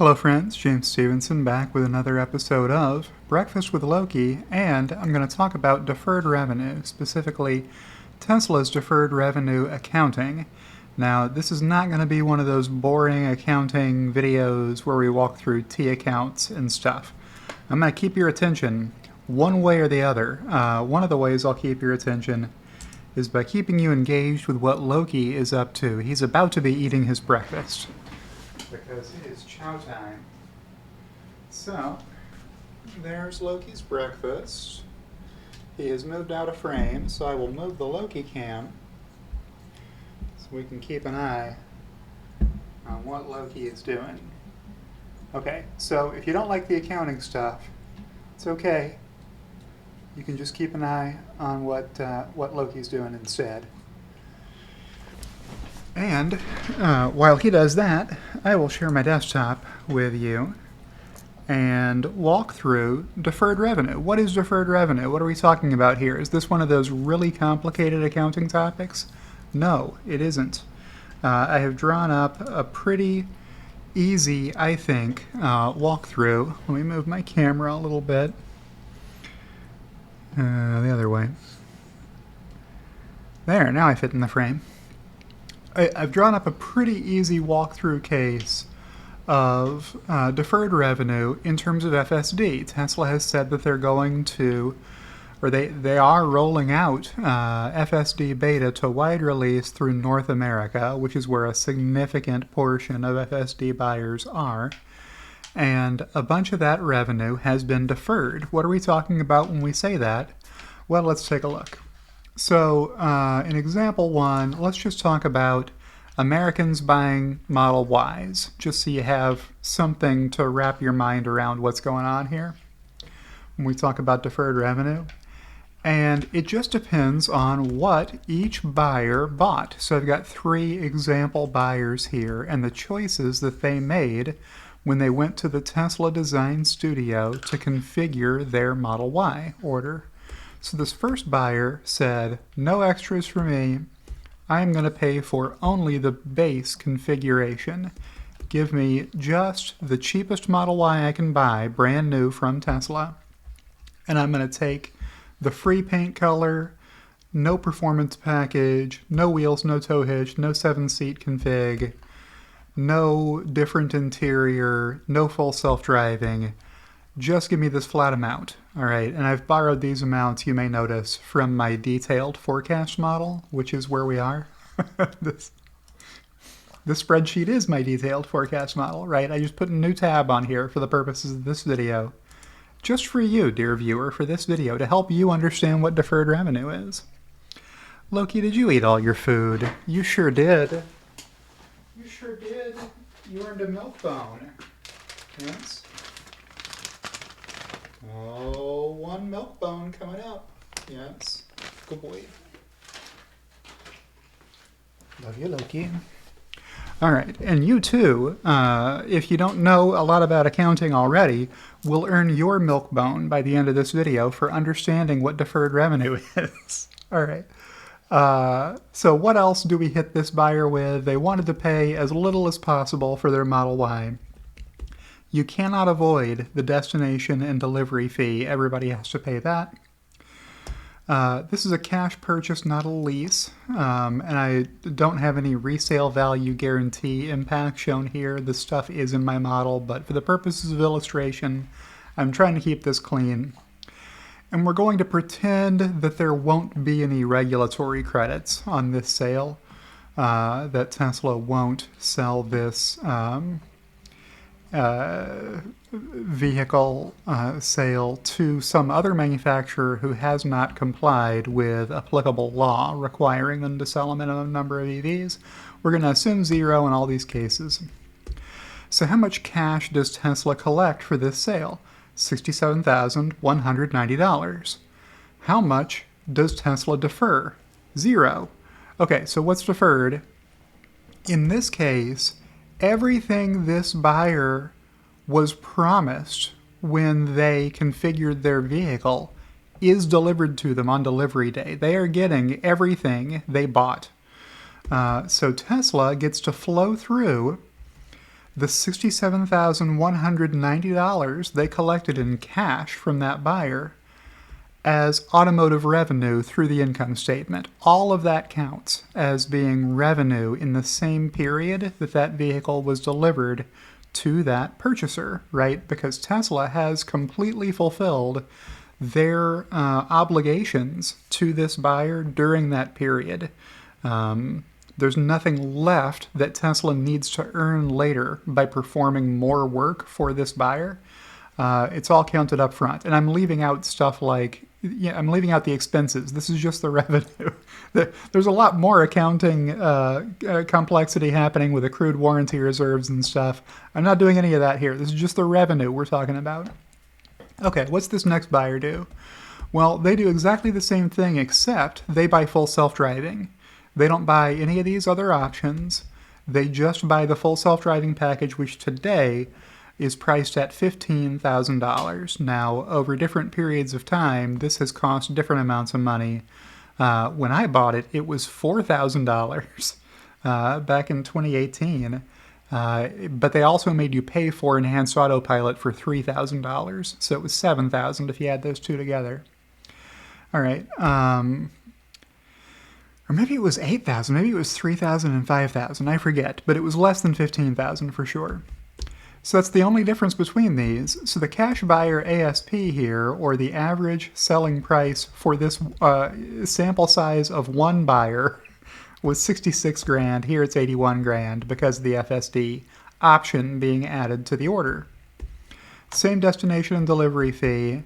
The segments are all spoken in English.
Hello friends, James Stephenson back with another episode of Breakfast with Loki, and I'm going to talk about deferred revenue, specifically Tesla's deferred revenue accounting. Now, this is not going to be one of those boring accounting videos where we walk through T accounts and stuff. I'm going to keep your attention one way or the other. One of the ways I'll keep your attention is by keeping you engaged with what Loki is up to. He's about to be eating his breakfast, because it is chow time. So, there's Loki's breakfast. He has moved out of frame, so I will move the Loki cam so we can keep an eye on what Loki is doing. Okay, so if you don't like the accounting stuff, it's okay. You can just keep an eye on what Loki's doing instead. And while he does that, I will share my desktop with you and walk through deferred revenue. What is deferred revenue? What are we talking about here? Is this one of those really complicated accounting topics? No, it isn't. I have drawn up a pretty easy, I think, walkthrough. Let me move my camera a little bit. The other way. There, now I fit in the frame. I've drawn up a pretty easy walkthrough case of deferred revenue in terms of FSD. Tesla has said that they're going to, or they are rolling out FSD beta to wide release through North America, which is where a significant portion of FSD buyers are. And a bunch of that revenue has been deferred. What are we talking about when we say that? Well, let's take a look. So in example one, let's just talk about Americans buying Model Ys, just so you have something to wrap your mind around what's going on here when we talk about deferred revenue. And it just depends on what each buyer bought. So I've got 3 example buyers here and the choices that they made when they went to the Tesla Design Studio to configure their Model Y order. So this first buyer said, no extras for me. I'm going to pay for only the base configuration. Give me just the cheapest Model Y I can buy, brand new from Tesla. And I'm going to take the free paint color, no performance package, no wheels, no tow hitch, no 7-seat config, no different interior, no full self-driving. Just give me this flat amount. All right, and I've borrowed these amounts, you may notice, from my detailed forecast model, which is where we are. This spreadsheet is my detailed forecast model, right? I just put a new tab on here for the purposes of this video. Just for you, dear viewer, for this video, to help you understand what deferred revenue is. Loki, did you eat all your food? You sure did. You sure did. You earned a milk bone. Yes. Oh, 1 milk bone coming up. Yes. Good boy. Love you, Loki. All right, and you too, if you don't know a lot about accounting already, will earn your milk bone by the end of this video for understanding what deferred revenue is. All right. So what else do we hit this buyer with? They wanted to pay as little as possible for their Model Y. You cannot avoid the destination and delivery fee. Everybody has to pay that. This is a cash purchase, not a lease, and I don't have any resale value guarantee impact shown here. This stuff is in my model, but for the purposes of illustration, I'm trying to keep this clean. And we're going to pretend that there won't be any regulatory credits on this sale, that Tesla won't sell this vehicle sale to some other manufacturer who has not complied with applicable law requiring them to sell a minimum number of EVs. We're going to assume 0 in all these cases. So how much cash does Tesla collect for this sale? $67,190. How much does Tesla defer? 0. Okay, so what's deferred? In this case, everything this buyer was promised when they configured their vehicle is delivered to them on delivery day. They are getting everything they bought. So Tesla gets to flow through The $67,190 they collected in cash from that buyer as automotive revenue through the income statement. All of that counts as being revenue in the same period that that vehicle was delivered to that purchaser, right? Because Tesla has completely fulfilled their obligations to this buyer during that period. There's nothing left that Tesla needs to earn later by performing more work for this buyer. It's all counted up front. And I'm leaving out stuff like, I'm leaving out the expenses. This is just the revenue. There's a lot more accounting complexity happening with accrued warranty reserves and stuff. I'm not doing any of that here. This is just the revenue we're talking about. Okay, what's this next buyer do? Well, they do exactly the same thing, except they buy full self-driving. They don't buy any of these other options. They just buy the full self-driving package, which today is priced at $15,000. Now, over different periods of time, this has cost different amounts of money. When I bought it, it was $4,000 back in 2018. But they also made you pay for enhanced autopilot for $3,000. So it was $7,000 if you add those two together. All right. Or maybe it was $8,000. Maybe it was $3,000 and $5,000. I forget. But it was less than $15,000 for sure. So that's the only difference between these. So the cash buyer ASP here, or the average selling price for this sample size of one buyer, was 66 grand. Here it's 81 grand because of the FSD option being added to the order. Same destination and delivery fee.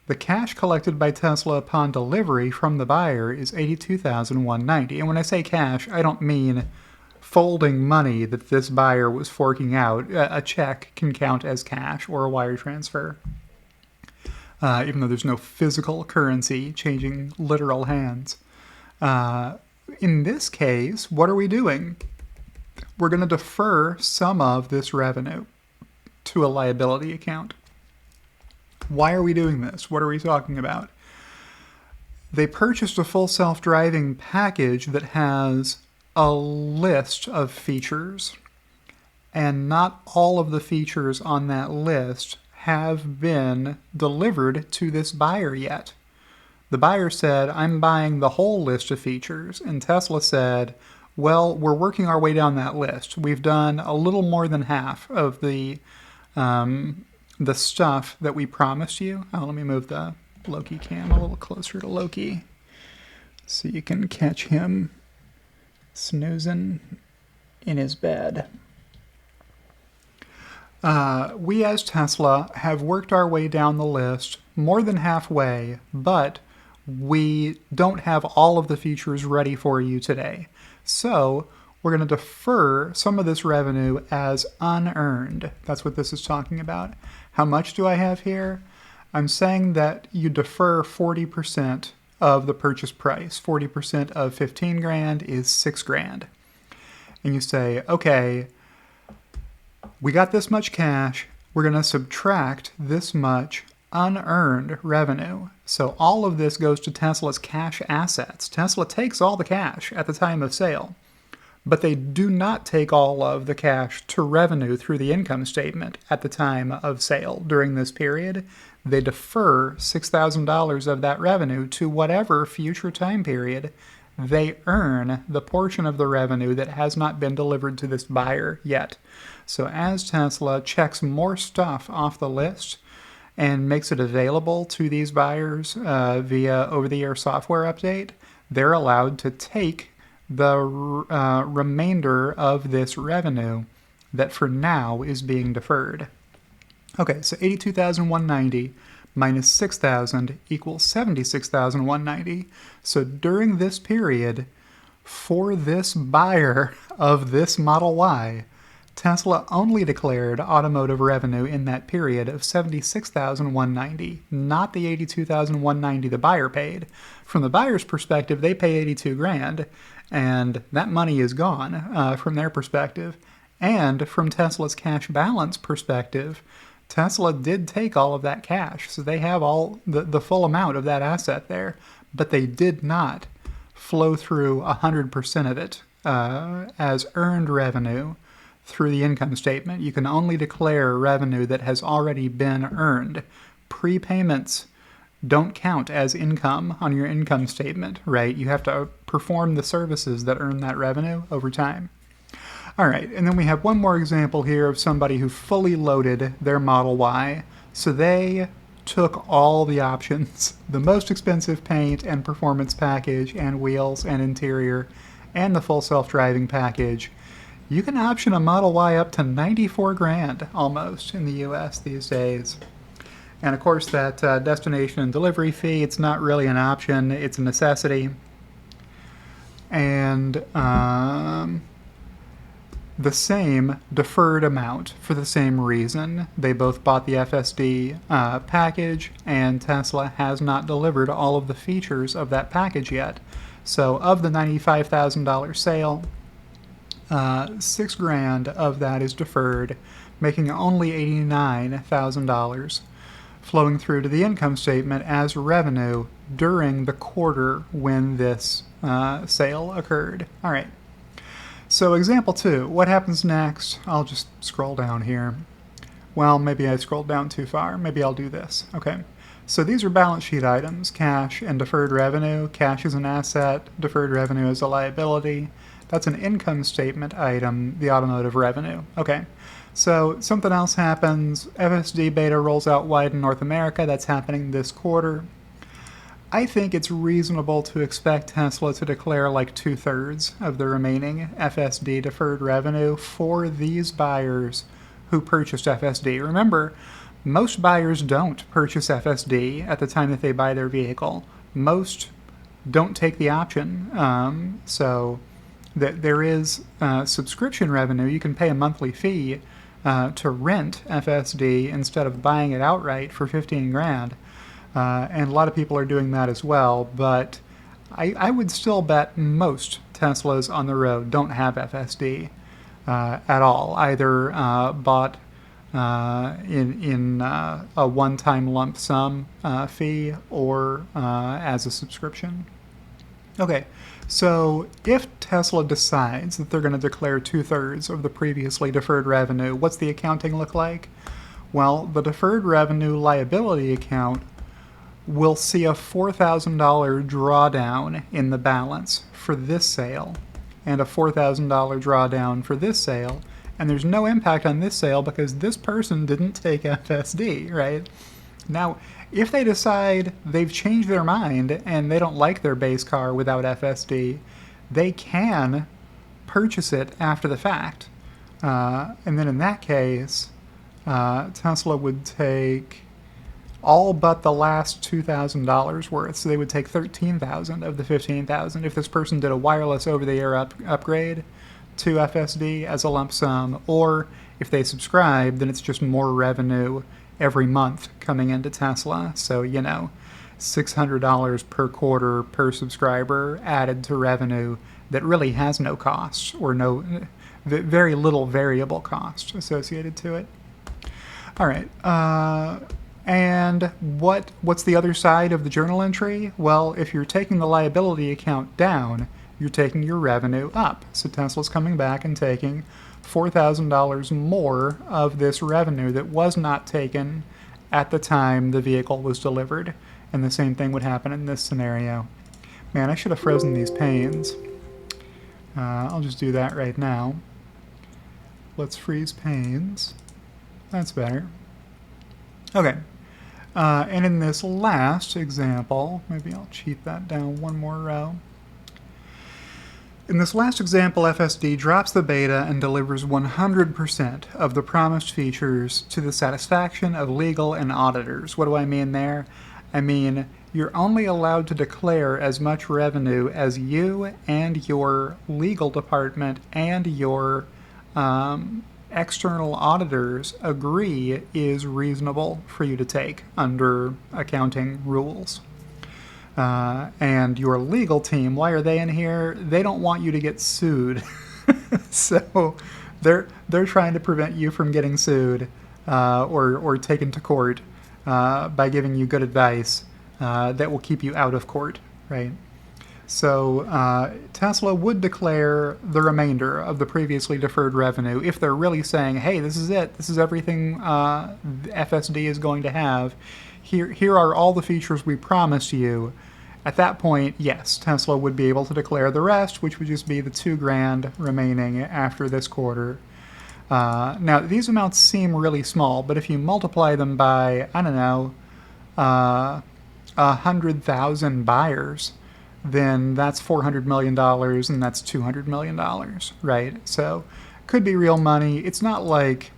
The cash collected by Tesla upon delivery from the buyer is $82,190. And when I say cash, I don't mean folding money that this buyer was forking out. A check can count as cash or a wire transfer, even though there's no physical currency changing literal hands. In this case, what are we doing? We're going to defer some of this revenue to a liability account. Why are we doing this? What are we talking about? They purchased a full self-driving package that has a list of features, and not all of the features on that list have been delivered to this buyer yet. The buyer said, I'm buying the whole list of features, and Tesla said, well, we're working our way down that list. We've done a little more than half of the stuff that we promised you. Oh, let me move the Loki cam a little closer to Loki so you can catch him snoozing in his bed. We as Tesla have worked our way down the list more than halfway, but we don't have all of the features ready for you today. So we're going to defer some of this revenue as unearned. That's what this is talking about. How much do I have here? I'm saying that you defer 40% of the purchase price. 40% of 15 grand is 6 grand. And you say, okay, we got this much cash. We're going to subtract this much unearned revenue. So all of this goes to Tesla's cash assets. Tesla takes all the cash at the time of sale, but they do not take all of the cash to revenue through the income statement at the time of sale. During this period, they defer $6,000 of that revenue to whatever future time period they earn the portion of the revenue that has not been delivered to this buyer yet. So as Tesla checks more stuff off the list and makes it available to these buyers via over-the-air software update, they're allowed to take the remainder of this revenue that for now is being deferred. Okay, so $82,190 minus $6,000 equals $76,190. So during this period, for this buyer of this Model Y, Tesla only declared automotive revenue in that period of $76,190, not the $82,190 the buyer paid. From the buyer's perspective, they pay 82 grand, and that money is gone from their perspective. And from Tesla's cash balance perspective, Tesla did take all of that cash, so they have all the full amount of that asset there, but they did not flow through 100% of it as earned revenue through the income statement. You can only declare revenue that has already been earned. Prepayments don't count as income on your income statement, right? You have to perform the services that earn that revenue over time. All right, and then we have one more example here of somebody who fully loaded their Model Y. So they took all the options, the most expensive paint and performance package and wheels and interior and the full self-driving package. You can option a Model Y up to 94 grand almost in the US these days. And of course that destination and delivery fee, it's not really an option, it's a necessity. And the same deferred amount for the same reason. They both bought the FSD package, and Tesla has not delivered all of the features of that package yet. So of the $95,000 sale, $6 grand of that is deferred, making only $89,000 flowing through to the income statement as revenue during the quarter when this sale occurred. All right. So example 2, what happens next? I'll just scroll down here. Well, maybe I scrolled down too far. Maybe I'll do this. Okay. So these are balance sheet items, cash and deferred revenue. Cash is an asset, deferred revenue is a liability. That's an income statement item, the automotive revenue. Okay. So something else happens. FSD beta rolls out wide in North America. That's happening this quarter. I think it's reasonable to expect Tesla to declare like 2/3 of the remaining FSD deferred revenue for these buyers who purchased FSD. Remember, most buyers don't purchase FSD at the time that they buy their vehicle. Most don't take the option. So there is subscription revenue. You can pay a monthly fee to rent FSD instead of buying it outright for 15 grand. And a lot of people are doing that as well, but I would still bet most Teslas on the road don't have FSD at all, either bought in a one-time lump sum fee or as a subscription. Okay, so if Tesla decides that they're going to declare 2/3 of the previously deferred revenue, what's the accounting look like? Well, the deferred revenue liability account will see a $4,000 drawdown in the balance for this sale and a $4,000 drawdown for this sale, and there's no impact on this sale because this person didn't take FSD, right? Now, if they decide they've changed their mind and they don't like their base car without FSD, they can purchase it after the fact. And then in that case, Tesla would take all but the last $2,000 worth. So they would take $13,000 of the $15,000 if this person did a wireless over-the-air upgrade to FSD as a lump sum, or if they subscribe, then it's just more revenue every month coming into Tesla. So, you know, $600 per quarter per subscriber added to revenue that really has no cost or very little variable cost associated to it. All right. And what's the other side of the journal entry? Well, if you're taking the liability account down, you're taking your revenue up. So Tesla's coming back and taking $4,000 more of this revenue that was not taken at the time the vehicle was delivered. And the same thing would happen in this scenario. Man, I should have frozen these panes. I'll just do that right now. Let's freeze panes. That's better. Okay. And in this last example, maybe I'll cheat that down one more row. In this last example, FSD drops the beta and delivers 100% of the promised features to the satisfaction of legal and auditors. What do I mean there? I mean, you're only allowed to declare as much revenue as you and your legal department and your external auditors agree is reasonable for you to take under accounting rules. And your legal team, why are they in here? They don't want you to get sued. So they're trying to prevent you from getting sued or taken to court by giving you good advice that will keep you out of court, right? So Tesla would declare the remainder of the previously deferred revenue if they're really saying, hey, this is it. This is everything FSD is going to have. Here are all the features we promised you. At that point, yes, Tesla would be able to declare the rest, which would just be the $2,000 remaining after this quarter. Now, these amounts seem really small, but if you multiply them by, I don't know, 100,000 buyers, then that's $400 million and that's $200 million, right? So, could be real money. It's not like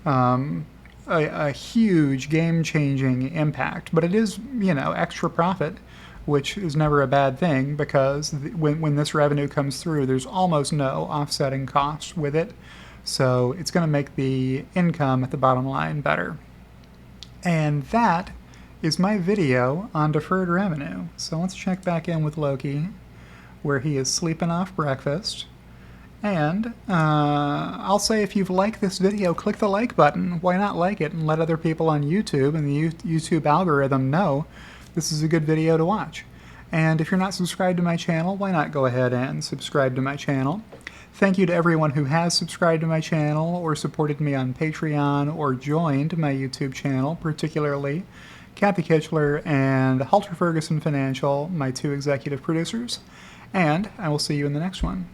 a huge game-changing impact, but it is, extra profit, which is never a bad thing because when this revenue comes through, there's almost no offsetting cost with it. So it's going to make the income at the bottom line better. And that is my video on deferred revenue. So let's check back in with Loki, where he is sleeping off breakfast. And I'll say if you've liked this video, click the like button. Why not like it and let other people on YouTube and the YouTube algorithm know this is a good video to watch. And if you're not subscribed to my channel, why not go ahead and subscribe to my channel. Thank you to everyone who has subscribed to my channel or supported me on Patreon or joined my YouTube channel, particularly Kathy Kitchler and Halter Ferguson Financial, my two executive producers. And I will see you in the next one.